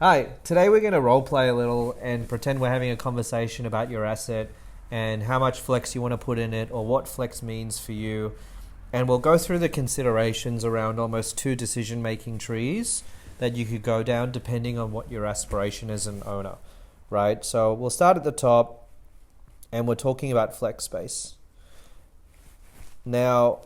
Hi, today we're going to role play a little and pretend we're having a conversation about your asset and how much flex you want to put in it or what flex means for you. And we'll go through the considerations around almost two decision-making trees that you could go down depending on what your aspiration as an owner, right? So we'll start at the top and we're talking about flex space. Now,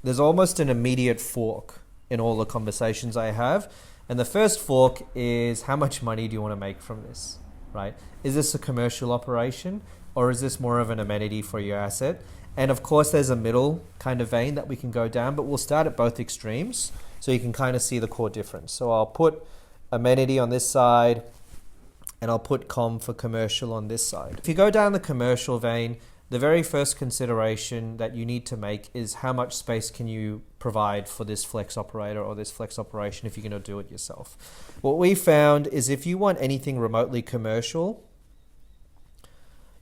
there's almost an immediate fork in all the conversations I have. And the first fork is how much money do you want to make from this, right? Is this a commercial operation or is this more of an amenity for your asset? And of course, there's a middle kind of vein that we can go down, but we'll start at both extremes so you can kind of see the core difference. So I'll put amenity on this side and I'll put for commercial on this side. If you go down the commercial vein, the very first consideration that you need to make is how much space can you provide for this flex operator or this flex operation if you're going to do it yourself. What we found is if you want anything remotely commercial,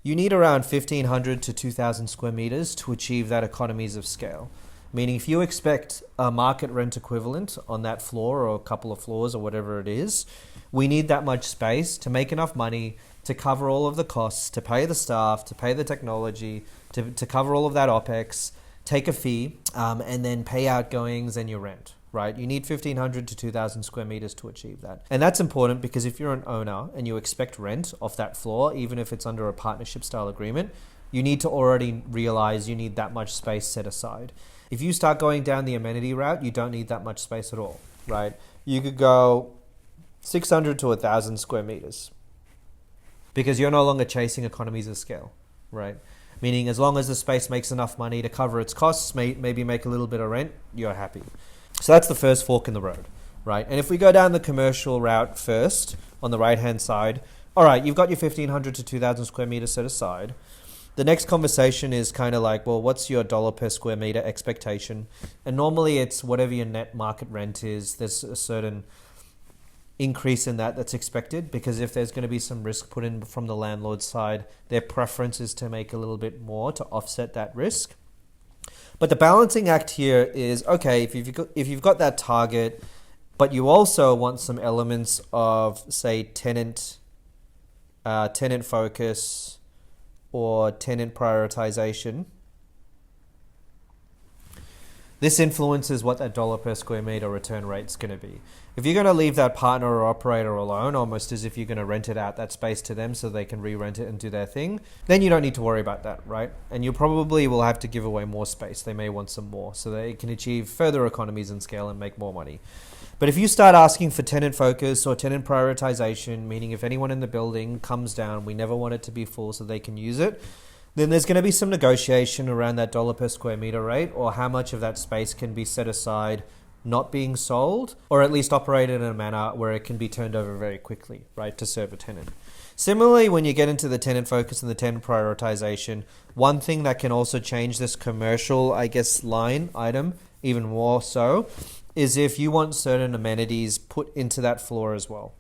you need around 1,500 to 2,000 square meters to achieve that economies of scale. Meaning if you expect a market rent equivalent on that floor or a couple of floors or whatever it is, we need that much space to make enough money to cover all of the costs, to pay the staff, to pay the technology, to cover all of that OPEX, take a fee, and then pay outgoings and your rent, right? You need 1,500 to 2,000 square meters to achieve that. And that's important because if you're an owner and you expect rent off that floor, even if it's under a partnership style agreement, you need to already realize you need that much space set aside. If you start going down the amenity route, you don't need that much space at all, right? You could go 600 to 1,000 square meters because you're no longer chasing economies of scale, right? Meaning as long as the space makes enough money to cover its costs, maybe make a little bit of rent, you're happy. So that's the first fork in the road, right? And if we go down the commercial route first on the right-hand side, all right, you've got your 1,500 to 2,000 square meters set aside. The next conversation is kind of like, well, what's your dollar per square meter expectation? And normally it's whatever your net market rent is. There's a certain increase in that's expected because if there's going to be some risk put in from the landlord side, their preference is to make a little bit more to offset that risk. But the balancing act here is, okay, if you've got that target, but you also want some elements of, say, tenant focus or tenant prioritization, this influences what that dollar per square meter return rate is going to be. If you're going to leave that partner or operator alone, almost as if you're going to rent it out, that space to them so they can re-rent it and do their thing, then you don't need to worry about that, right? And you probably will have to give away more space. They may want some more so they can achieve further economies in scale and make more money. But if you start asking for tenant focus or tenant prioritization, meaning if anyone in the building comes down, we never want it to be full so they can use it, then there's going to be some negotiation around that dollar per square meter rate or how much of that space can be set aside not being sold or at least operated in a manner where it can be turned over very quickly, right, to serve a tenant. Similarly, when you get into the tenant focus and the tenant prioritization, one thing that can also change this commercial, line item even more so is if you want certain amenities put into that floor as well.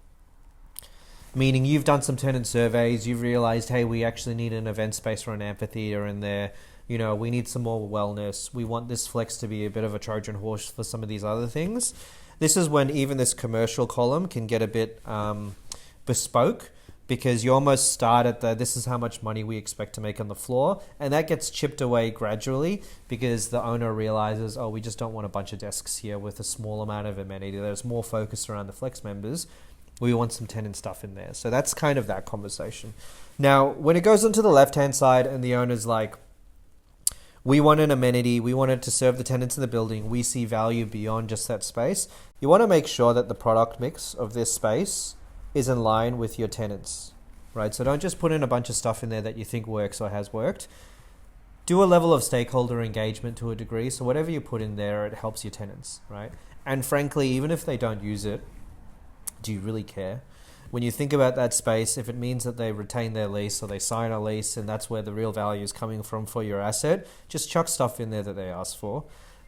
Meaning you've done some tenant surveys, you've realized, hey, we actually need an event space or an amphitheater in there. We need some more wellness. We want this flex to be a bit of a Trojan horse for some of these other things. This is when even this commercial column can get a bit bespoke because you almost start at this is how much money we expect to make on the floor. And that gets chipped away gradually because the owner realizes, oh, we just don't want a bunch of desks here with a small amount of amenity. There's more focus around the flex members. We want some tenant stuff in there. So that's kind of that conversation. Now, when it goes onto the left-hand side and the owner's like, we want an amenity, we want it to serve the tenants in the building, we see value beyond just that space, you want to make sure that the product mix of this space is in line with your tenants, right? So don't just put in a bunch of stuff in there that you think works or has worked. Do a level of stakeholder engagement to a degree. So whatever you put in there, it helps your tenants, right? And frankly, even if they don't use it, do you really care? When you think about that space, if it means that they retain their lease or they sign a lease and that's where the real value is coming from for your asset, just chuck stuff in there that they ask for.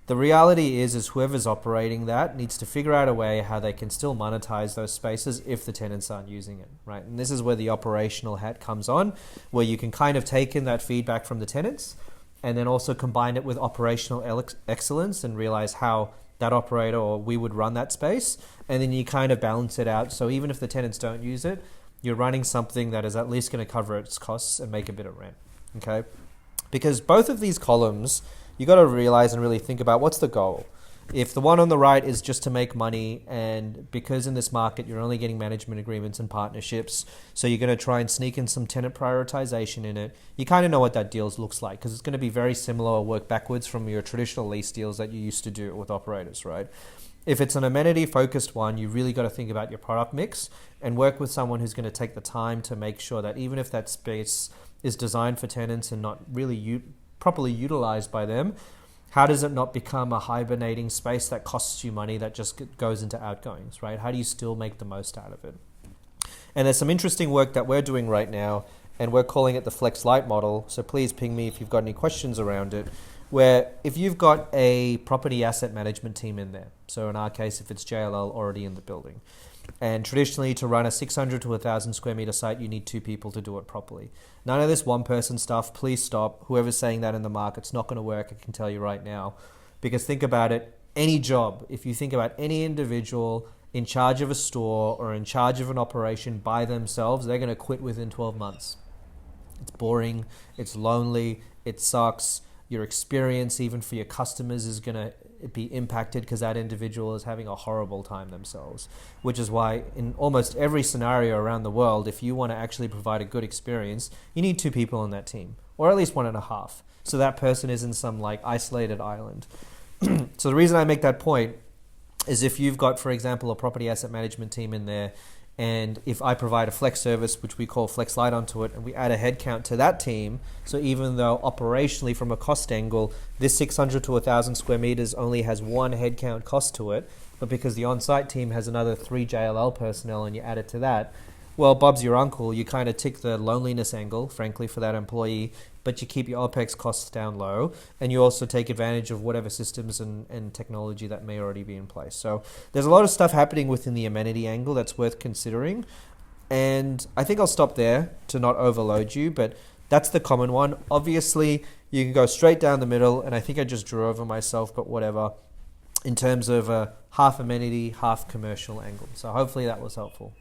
The reality is whoever's operating that needs to figure out a way how they can still monetize those spaces if the tenants aren't using it, right? And this is where the operational hat comes on, where you can kind of take in that feedback from the tenants and then also combine it with operational excellence and realize how that operator or we would run that space, and then you kind of balance it out. So even if the tenants don't use it, you're running something that is at least going to cover its costs and make a bit of rent, okay? Because both of these columns, you got to realize and really think about what's the goal. If the one on the right is just to make money, and because in this market you're only getting management agreements and partnerships, so you're going to try and sneak in some tenant prioritization in it, you kind of know what that deal looks like, because it's going to be very similar or work backwards from your traditional lease deals that you used to do with operators, right? If it's an amenity focused one, you really got to think about your product mix and work with someone who's going to take the time to make sure that even if that space is designed for tenants and not really properly utilized by them, how does it not become a hibernating space that costs you money that just goes into outgoings, right? How do you still make the most out of it? And there's some interesting work that we're doing right now, and we're calling it the Flex Light model. So please ping me if you've got any questions around it, where if you've got a property asset management team in there, so in our case, if it's JLL already in the building, and traditionally to run a 600 to 1,000 square meter site, you need 2 people to do it properly. None of this one person stuff, please stop. Whoever's saying that in the market's not going to work, I can tell you right now. Because think about it, any job, if you think about any individual in charge of a store or in charge of an operation by themselves, they're going to quit within 12 months. It's boring, it's lonely, it sucks. Your experience, even for your customers, is going to be impacted because that individual is having a horrible time themselves, which is why in almost every scenario around the world, if you want to actually provide a good experience, you need 2 people on that team, or at least 1.5, so that person isn't some like isolated island. So the reason I make that point is if you've got, for example, a property asset management team in there, and if I provide a flex service, which we call Flex Light onto it, and we add a headcount to that team, so even though operationally from a cost angle, this 600 to 1,000 square meters only has 1 headcount cost to it, but because the on-site team has another 3 JLL personnel and you add it to that, well, Bob's your uncle. You kind of tick the loneliness angle, frankly, for that employee, but you keep your OPEX costs down low, and you also take advantage of whatever systems and technology that may already be in place. So there's a lot of stuff happening within the amenity angle that's worth considering, and I think I'll stop there to not overload you, but that's the common one. Obviously, you can go straight down the middle, and I think I just drew over myself, but whatever, in terms of a half amenity, half commercial angle. So hopefully that was helpful.